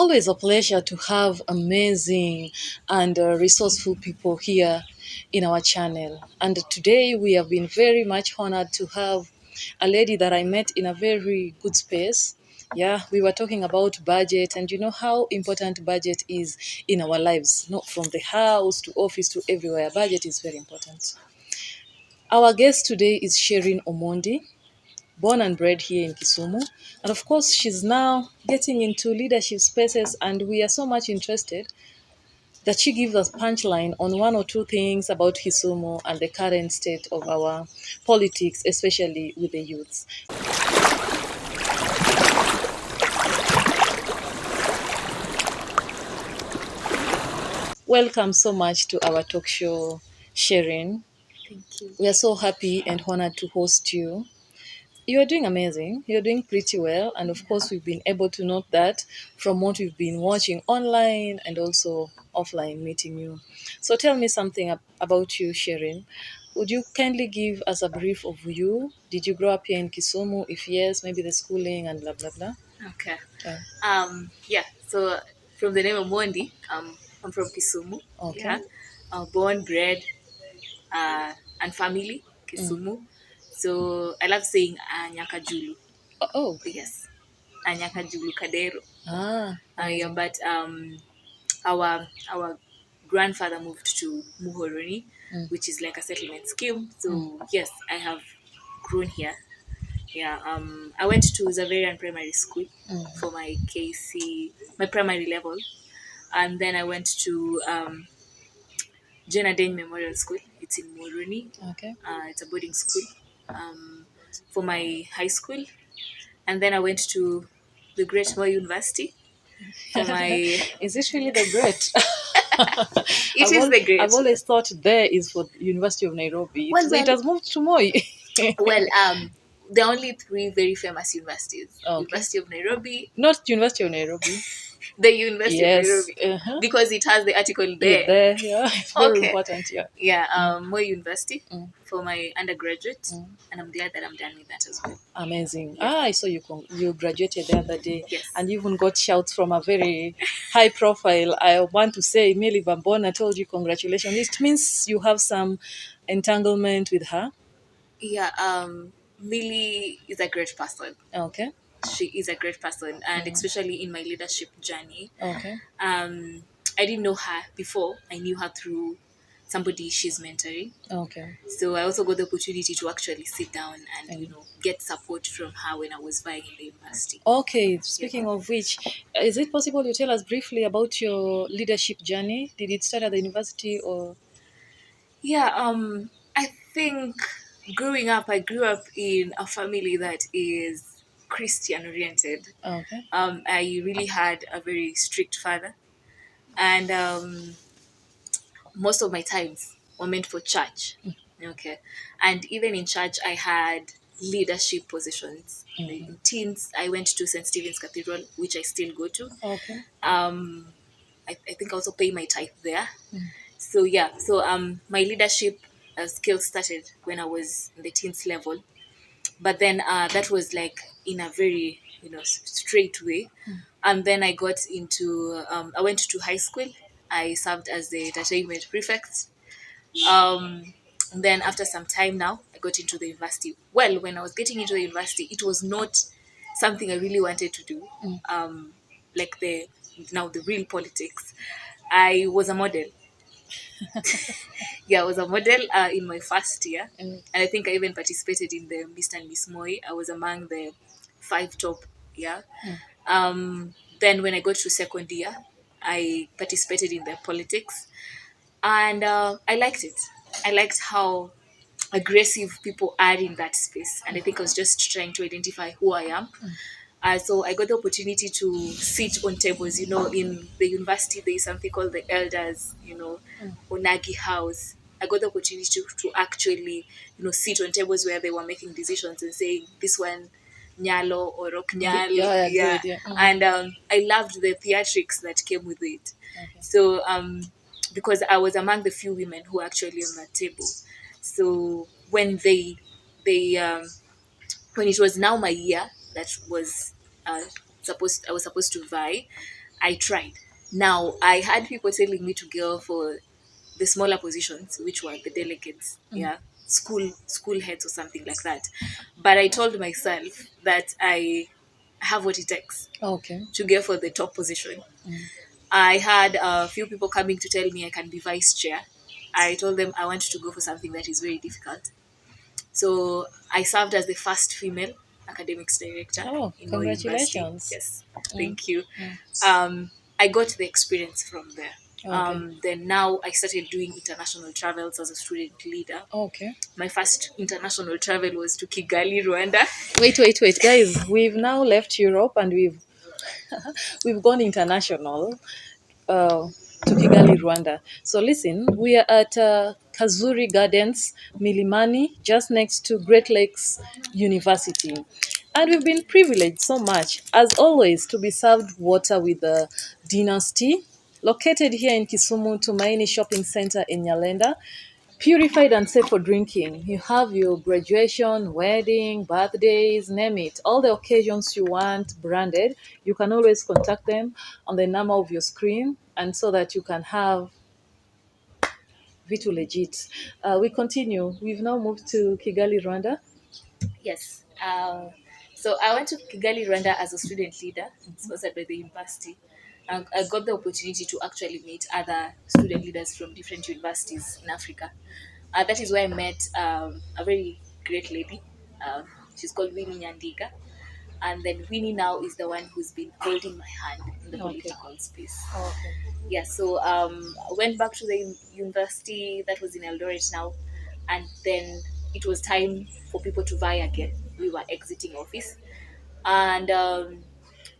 Always a pleasure to have amazing and resourceful people here in our channel. And today we have been very much honored to have a lady that I met in a very good space. Yeah, we were talking about budget, and you know how important budget is in our lives, not from the house to office to everywhere. Budget is very important. Our guest today is Sherine Omondi, born and bred here in Kisumu. And of course, she's now getting into leadership spaces, and we are so much interested that she gives us punchline on one or two things about Kisumu and the current state of our politics, especially with the youths. Welcome so much to our talk show, Sherine. Thank you. We are so happy and honored to host you. You're doing amazing. You're doing pretty well. And of course, we've been able to note that from what we've been watching online and also offline meeting you. So tell me something about you, Sherine. Would you kindly give us a brief of you? Did you grow up here in Kisumu? If yes, maybe the schooling and blah, blah, blah. Okay. Yeah. Yeah. So from the name of Omondi, I'm from Kisumu. Okay. Yeah. Born, bred, and family Mm. Kisumu. So I love saying Anyaka Julu. Oh. Yes. Anyaka Julu Kadero. Yeah, Amazing. but our grandfather moved to Muhoroni, Mm. which is like a settlement scheme. So yes, I have grown here. Yeah, I went to Zaverian Primary School for my my primary level, and then I went to Jenna Dane Memorial School. It's in Moroni. Okay. It's a boarding school for my high school, and then I went to the Great Moi University for my. Is this really the great? It is the I've Great. always thought there is for University of Nairobi. Well, It well, has moved to Moi. well. There are only three very famous universities: Okay. University of Nairobi, Not University of Nairobi. the University of Yes. Nairobi, because it has the article Yeah, there. there. Yeah, it's very Okay. important. Yeah. Yeah, Moi University Mm. for my undergraduate, and I'm glad that I'm done with that as well. Amazing. Yes. I saw you graduated the other day, Yes. and you even got shouts from a very high profile. I want to say Millie Bambona told you congratulations. It means you have some entanglement with her. Yeah, Millie is a great person. Okay. She is a great person, and especially in my leadership journey. Okay. I didn't know her before. I knew her through somebody she's mentoring. Okay. So I also got the opportunity to actually sit down and get support from her when I was vying in the university. Okay, speaking of which, is it possible you tell us briefly about your leadership journey? Did it start at the university or? Yeah, I think growing up, I grew up in a family that is Christian oriented. Okay. I really had a very strict father, and most of my times were meant for church. Okay, and even in church, I had leadership positions. In teens, I went to St. Stephen's Cathedral, which I still go to. Okay. I think I also pay my tithe there. So yeah, so my leadership skills started when I was in the teens level, but then that was like in a very straight way, and then I got into I went to high school. I served as the entertainment prefect. And then after some time now, I got into the university. Well, when I was getting into the university, it was not something I really wanted to do. Like the real politics. I was a model. Yeah, I was a model in my first year, and I think I even participated in the Mr. and Miss Moi. I was among the 5 top. Yeah. Then when I got to second year, I participated in the politics, and I liked it. I liked how aggressive people are in that space, and I think I was just trying to identify who I am. So I got the opportunity to sit on tables. In the university, there is something called the elders, Onagi House. I got the opportunity to actually, sit on tables where they were making decisions and saying, this one, Nyalo or Rock Nyalo. Yeah, good, yeah. And I loved the theatrics that came with it. Okay. So, because I was among the few women who were actually on that table. So when they when it was now my year that was I was supposed to vie, I tried. Now I had people telling me to go for the smaller positions, which were the delegates, yeah, school heads or something like that. But I told myself that I have what it takes Okay. to go for the top position. I had a few people coming to tell me I can be vice chair. I told them I want to go for something that is very difficult. So I served as the first female academics director Oh, in our university. congratulations. Yes, Mm, thank you. mm. I got the experience from there. Okay. Then now I started doing international travels as a student leader. Okay. My first international travel was to Kigali, Rwanda. Wait, guys. We've now left Europe and we've gone international. uh, to Kigali, Rwanda. So listen, we are at Kazuri Gardens, Milimani, just next to Great Lakes University. And we've been privileged so much, as always, to be served water with the Dynasty, located here in Kisumu, Tumaini Shopping Center in Nyalenda. Purified and safe for drinking. You have your graduation, wedding, birthdays, name it. All the occasions you want branded. You can always contact them on the number of your screen, and so that you can have Vitu legit. We continue. We've now moved to Kigali, Rwanda. Yes. So I went to Kigali, Rwanda as a student leader, sponsored by the university. I got the opportunity to actually meet other student leaders from different universities in Africa. That is where I met a very great lady. Um, she's called Winnie Nyandiga. And then Winnie now is the one who's been holding my hand in the Okay. political space. Okay. Yeah, so I went back to the university that was in Eldoret now, and then it was time for people to vie again. We were exiting office, and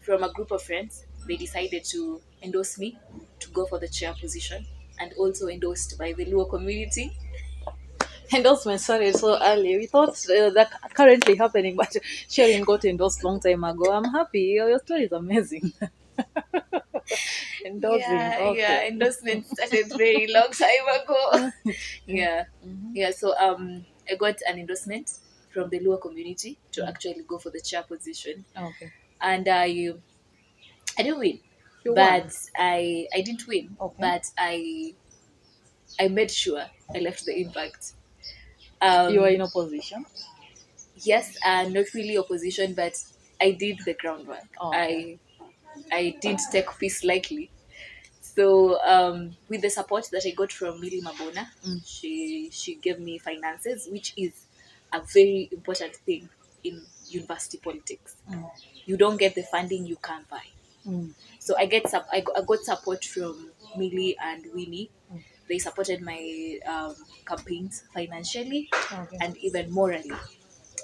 from a group of friends, they decided to endorse me to go for the chair position, and also endorsed by the Luo community. Endorsement started so early. We thought that currently happening, but Sherine got endorsed long time ago. I'm happy. Your story is amazing. Endorsing. Yeah, Okay. endorsement started very long time ago. Yeah, Mhm. yeah. So I got an endorsement from the Luo community to actually go for the chair position, Okay. and I didn't win, You won. but I didn't win, Okay. but I made sure I left the impact. You are Um, in opposition. yes, not really opposition, but I did the groundwork. Okay. I didn't take peace lightly. So with the support that I got from Mili Mabona, she gave me finances, which is a very important thing in university politics. You don't get the funding, you can't buy. Mm. So I got support from Millie and Winnie. They supported my campaigns financially Okay. and even morally.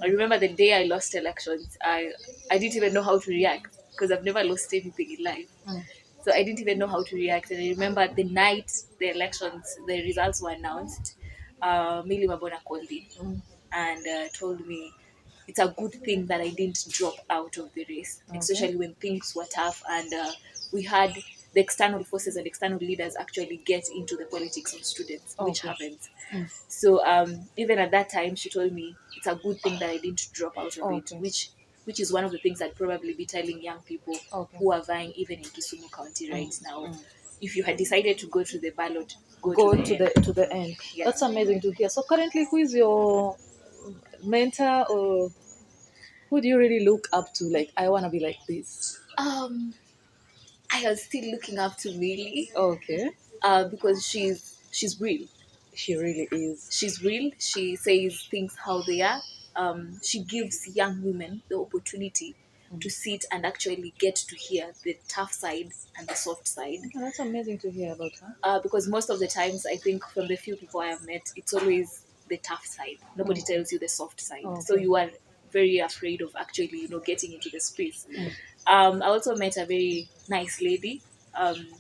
I remember the day I lost elections, I didn't even know how to react because I've never lost anything in life. Mm. So I didn't even know how to react. And I remember the night the elections, the results were announced, Millie Mabona called in and told me it's a good thing that I didn't drop out of the race, Okay. especially when things were tough and we had the external forces and external leaders actually get into the politics of students, which Okay. happens. Mm. So even at that time, she told me it's a good thing that I didn't drop out of it, Okay. which is one of the things I'd probably be telling young people Okay. who are vying even in Kisumu County right now. Mm. If you had decided to go to the ballot, go to Go the to end. the end. Yeah. That's amazing to hear. So currently, who is your mentor, or who do you really look up to? Like, I want to be like this. Um, I was still looking up to Millie Okay. because she's real. She really is. She's real. She says things how they are. She gives young women the opportunity to sit and actually get to hear the tough side and the soft side. Oh, that's amazing to hear about her. Because most of the times, I think from the few people I have met, it's always the tough side. Nobody Okay. tells you the soft side. So Okay. you are very afraid of actually, getting into the space. I also met a very nice lady,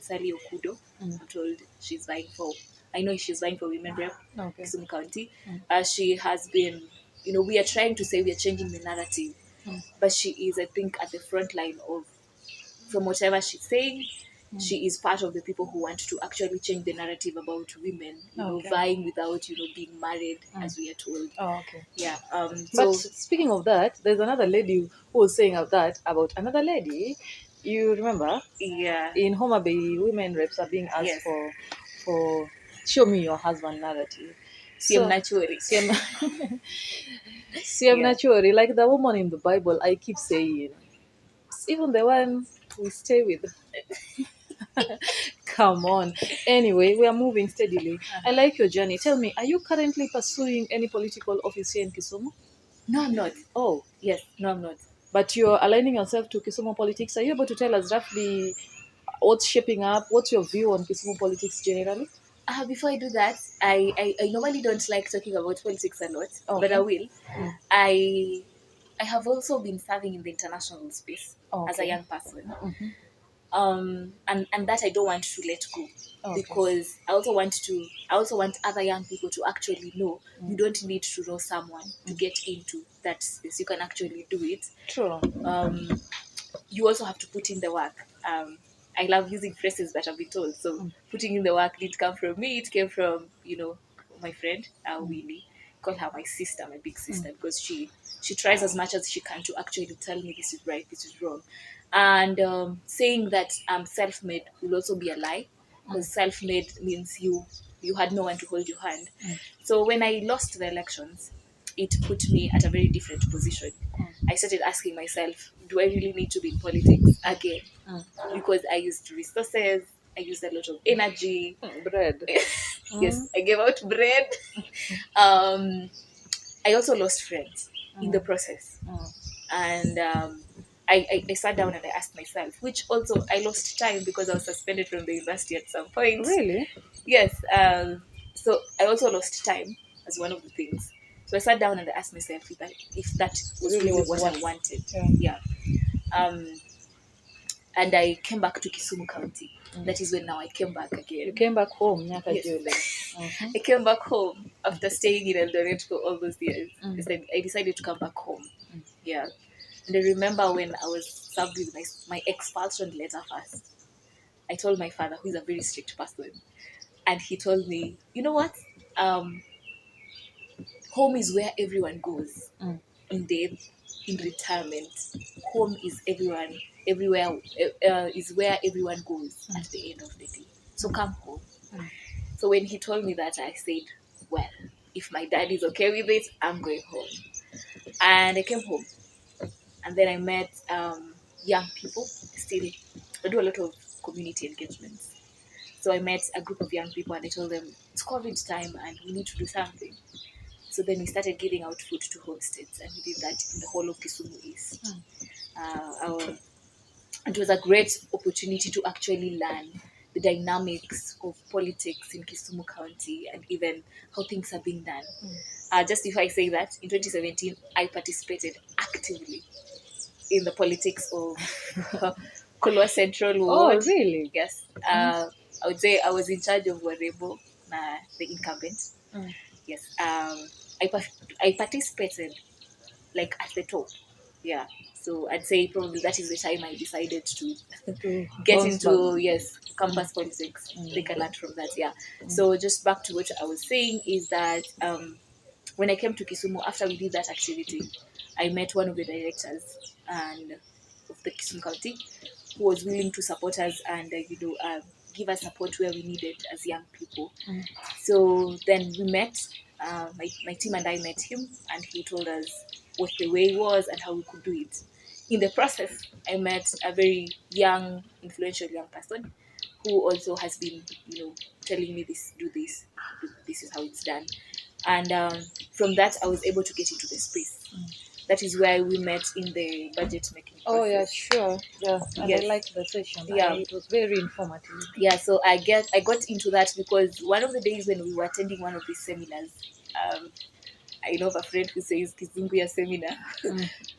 Sally Okudo. I'm told she's vying for, I know she's vying for Women Rep, Okay. Kisumu County. She has been, we are trying to say we are changing the narrative, but she is, I think, at the front line of, from whatever she's saying, she is part of the people who want to actually change the narrative about women, Okay. vying without, being married, as we are told. Oh, okay. Yeah. But So speaking of that, there's another lady who was saying of that about another lady. You remember Yeah. in Homa Bay, women reps are being asked Yes. for show me your husband narrative. CM So Naturally. CM, CM Yeah. Naturally, like the woman in the Bible, I keep saying, even the one we stay with. Come on. Anyway, we are moving steadily. I like your journey. Tell me, are you currently pursuing any political office here in Kisumu? No, I'm not. Oh, Yes, no, I'm not. but you're aligning yourself to Kisumu politics. Are you able to tell us roughly what's shaping up? What's your view on Kisumu politics generally? Before I do that, I normally don't like talking about politics a lot, but I Okay. will. Mm. I I have also been serving in the international space as a Okay. young person, Mm-hmm. and that I don't want to let go, Okay. because I also want other young people to actually know you don't need to know someone to get into that space. You can actually do it. True. Um, you also have to put in the work. I love using phrases that I've been told. So putting in the work didn't come from me. It came from my friend Winnie. Call her my sister, my big sister, because she tries as much as she can to actually tell me this is right, this is wrong, and saying that I'm self-made will also be a lie, because self-made means you had no one to hold your hand. So when I lost the elections, it put me at a very different position. I started asking myself, do I really need to be in politics again? Because I used resources, I used a lot of energy. Bread. Yes, I gave out bread. Um, I also lost friends in the process. And I sat down and I asked myself, which also I lost time because I was suspended from the university at some point. Really? Yes. So I also lost time as one of the things. So I sat down and I asked myself if that was Really really was what I what? wanted. Yeah. Yeah. Um, and I came back to Kisumu County. That is when now I came back You again. came back home, Nyaka Yes. Jule. Mm-hmm. I came back home after staying in Eldoret for all those years. I decided to come back home. Yeah. And I remember when I was served with my expulsion letter first, I told my father, who is a very strict person, and he told me, you know what? Um, Home is where everyone goes in death, in retirement. Home is everywhere is where everyone goes at the end of the day. So come home. So when he told me that, I said, well, if my dad is okay with it, I'm going home. And I came home, and then I met young people. Still, I do a lot of community engagements. So I met a group of young people, and I told them it's COVID time and we need to do something. So then we started giving out food to homesteads, and we did that in the whole of Kisumu East. It was a great opportunity to actually learn the dynamics of politics in Kisumu County and even how things are being done. Just if I say that, in 2017, I participated actively in the politics of Kolwa Central Oh, Ward. really? Yes. I would say I was in charge of Warebo, the incumbent. Yes. I participated like at the top. Yeah. So I'd say probably that is the time I decided to To get bounce back. into campus politics. Take a lot from that. Yeah. So just back to what I was saying is that when I came to Kisumu after we did that activity, I met one of the directors and of the Kisumu County who was willing to support us and give us support where we needed as young people. So then we met, my team and I met him, and he told us what the way was and how we could do it. In the process, I met a very young, influential young person who also has been, telling me this, this is how it's done. And from that, I was able to get into the space. That is where we met in the budget making Oh yeah, process. sure. Yeah, and I Yes. liked the session. Yeah. It was very informative. Yeah, so I got into that because one of the days when we were attending one of these seminars, um, I know of a friend who says Kizunguya seminar,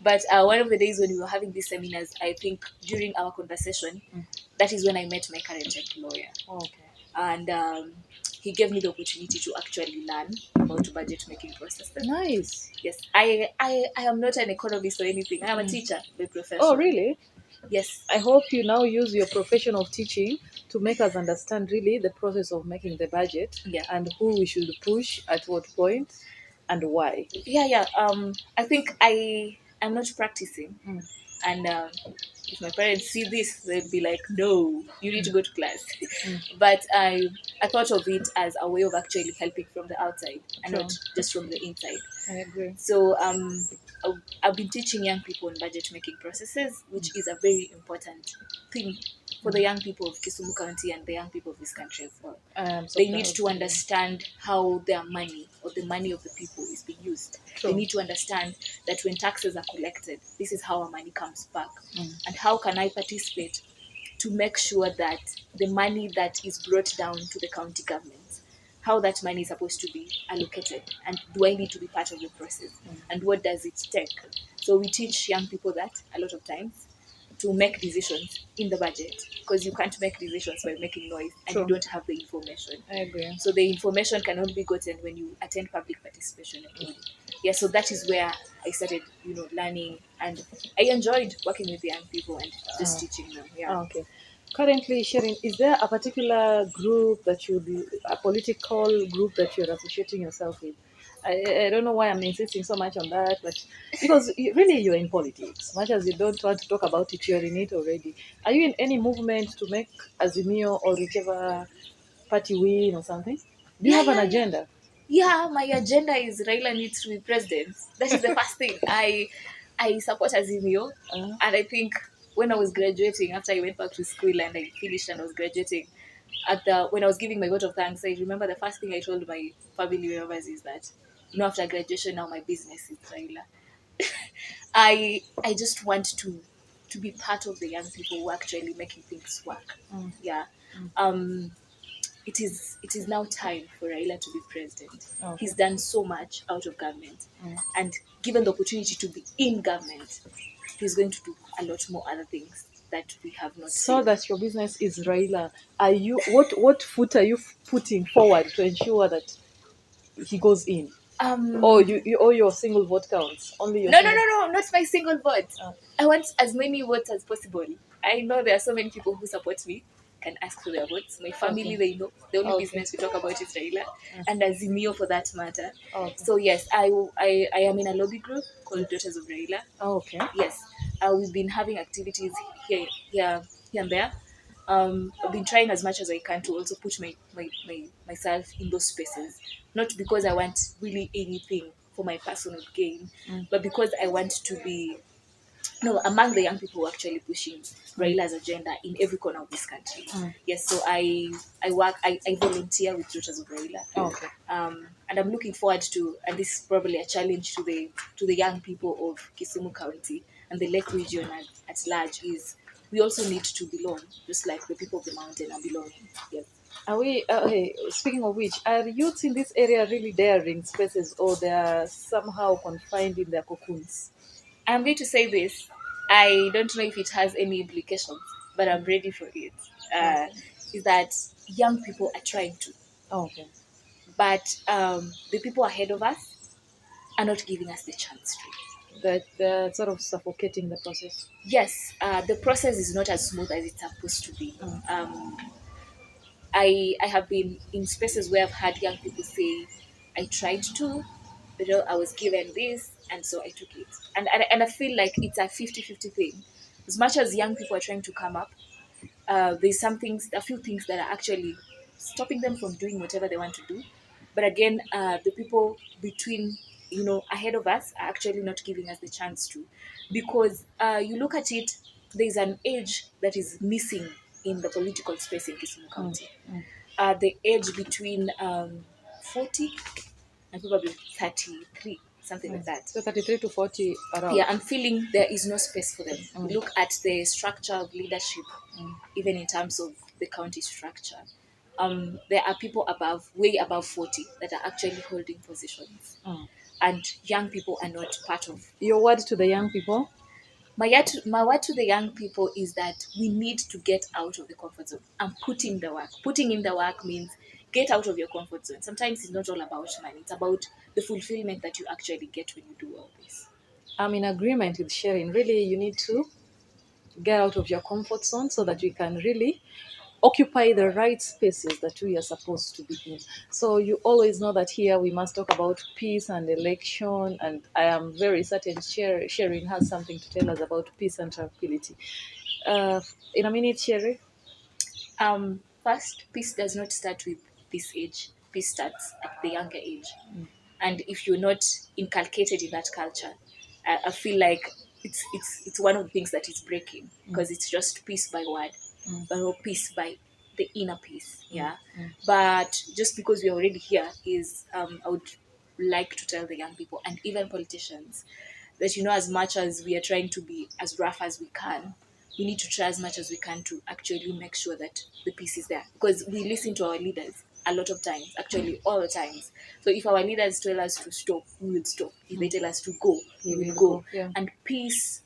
but one of the days when we were having these seminars, I think during our conversation, that is when I met my current employer, Okay. and he gave me the opportunity to actually learn about budget making processes. Nice. Yes, I am not an economist or anything. I am a teacher by profession. Oh, really? Yes. I hope you now use your profession of teaching to make us understand really the process of making the budget Yeah. and who we should push at what point and why. Yeah. I think I'm not practicing. And if my parents see this, they'd be like, no, you need to go to class. But I thought of it as a way of actually helping from the outside and True. not just from the inside. I agree. So I've been teaching young people on budget making processes, which is a very important thing for the young people of Kisumu County and the young people of this country as well. I am so They need proud to of you. understand how their money or the money of the people is being used. They True. need to understand that when taxes are collected, this is how our money comes back. And how can I participate to make sure that the money that is brought down to the county government, how that money is supposed to be allocated, and do I need to be part of the process, and what does it take? So we teach young people that a lot of times to make decisions in the budget, because you can't make decisions by making noise and True. you don't have the information. I agree. So the information can only be gotten when you attend public participation and all. Yeah, so that is where I started, learning, and I enjoyed working with the young people and just teaching them. Yeah. Okay. Currently, Sherine, is there a particular group that a political group that you're associating yourself with? I don't know why I'm insisting so much on that, but because really you're in politics. Much as you don't want to talk about it, you're in it already. Are you in any movement to make Azimio or whichever party win or something? Do you Yeah, have an yeah, yeah. agenda? Yeah, my agenda is Raila needs to be president. That is the first thing. I support Azimio, and I think when I was graduating, after I went back to school and I finished and I was graduating, when I was giving my vote of thanks, I remember the first thing I told my family members is that, after graduation now my business is Raila. I just want to be part of the young people who are actually making things work. Yeah. Um it is now time for Raila to be president. Okay. He's done so much out of government, and given the opportunity to be in government, he's going to do a lot more other things that we have not So seen. that your business is Raila. Are you what foot are you putting forward to ensure that he goes in? Or Um, you or your single vote counts? Only your no, no, single. no, no, not my single vote. Oh, I want as many votes as possible. I know there are so many people who support me, can ask for their votes. My family, okay. they know. The only Okay. business we talk about is Raila and Azimio for that matter. Okay. So, yes, I am in a lobby group called Daughters of Raila. Okay. Yes, we've been having activities here and there. I've been trying as much as I can to also put myself in those spaces, not because I want really anything for my personal gain, but because I want to be no among the young people who are actually pushing Raila's agenda in every corner of this country. Yes, so I volunteer with Daughters of Raila. Okay. And I'm looking forward to, and this is probably a challenge to the young people of Kisumu County and the Lake region at large, is we also need to belong, just like the people of the mountain are belonging. Yes. Are we? Hey, speaking of which, are youths in this area really daring spaces, or they are somehow confined in their cocoons? I'm going to say this. I don't know if it has any implications, but I'm ready for it. Uh, Okay. is that young people are trying to, Okay. but the people ahead of us are not giving us the chance to. That they're sort of suffocating the process. Yes, the process is not as smooth as it's supposed to be. I have been in spaces where I've had young people say, I tried to, I was given this, and so I took it. And I feel like it's a 50-50 thing. As much as young people are trying to come up, there's a few things that are actually stopping them from doing whatever they want to do. But again, the people ahead of us are actually not giving us the chance to, because you look at it, there's an age that is missing in the political space in Kisumu County. The age between 40 and probably 33, something like that. So 33 to 40 around. Yeah, I'm feeling there is no space for them. Look at the structure of leadership, even in terms of the county structure. There are people way above 40 that are actually holding positions, and young people are not part of. Your word to the young people? My word to the young people is that we need to get out of the comfort zone and put in the work. Putting in the work means get out of your comfort zone. Sometimes it's not all about money. It's about the fulfillment that you actually get when you do all this. I'm in agreement with Sherine. Really, you need to get out of your comfort zone so that we can really occupy the right spaces that we are supposed to be in. So you always know that here we must talk about peace and election, and I am very certain Sherine has something to tell us about peace and tranquility. In a minute, Sherry. First, peace does not start with this age. Peace starts at the younger age. And if you're not inculcated in that culture, I feel like it's one of the things that is breaking, because it's just peace by word, but no peace by the inner peace. Yeah. But just because we're already here is, I would like to tell the young people and even politicians that, as much as we are trying to be as rough as we can, we need to try as much as we can to actually make sure that the peace is there, because we listen to our leaders a lot of times, actually all the times. So if our leaders tell us to stop, we will stop. If they tell us to go, we will go. Yeah. And peace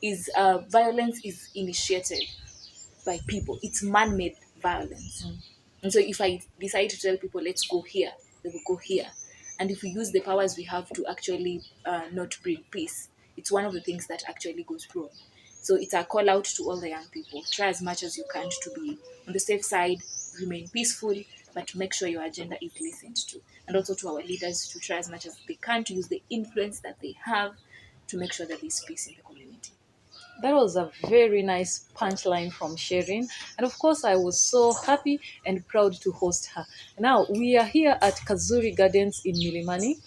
is, violence is initiated by people. It's man-made violence. And so if I decide to tell people, let's go here, they will go here. And if we use the powers we have to actually, not bring peace, it's one of the things that actually goes wrong. So it's a call out to all the young people. Try as much as you can to be on the safe side, remain peaceful, but to make sure your agenda is listened to. And also to our leaders to try as much as they can to use the influence that they have to make sure that there's peace in the community. That was a very nice punchline from Sherin. And of course, I was so happy and proud to host her. Now, we are here at Kazuri Gardens in Milimani,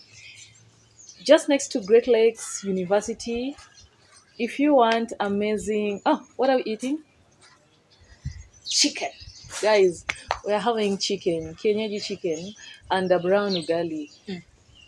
just next to Great Lakes University. If you want amazing. Oh, what are we eating? Chicken. Guys, we are having chicken, Kenyaji chicken, and a brown ugali.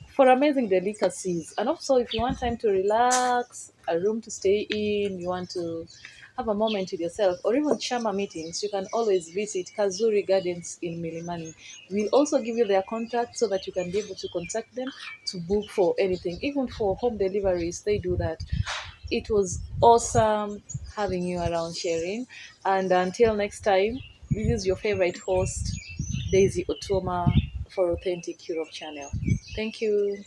For amazing delicacies. And also, if you want time to relax, a room to stay in, you want to have a moment with yourself, or even chama meetings, you can always visit Kazuri Gardens in Milimani. We'll also give you their contact so that you can be able to contact them to book for anything, even for home deliveries. They do that. It was awesome having you around, sharing. And until next time, this is your favorite host, Daisy Otoma, for Authentic Europe channel. Thank you.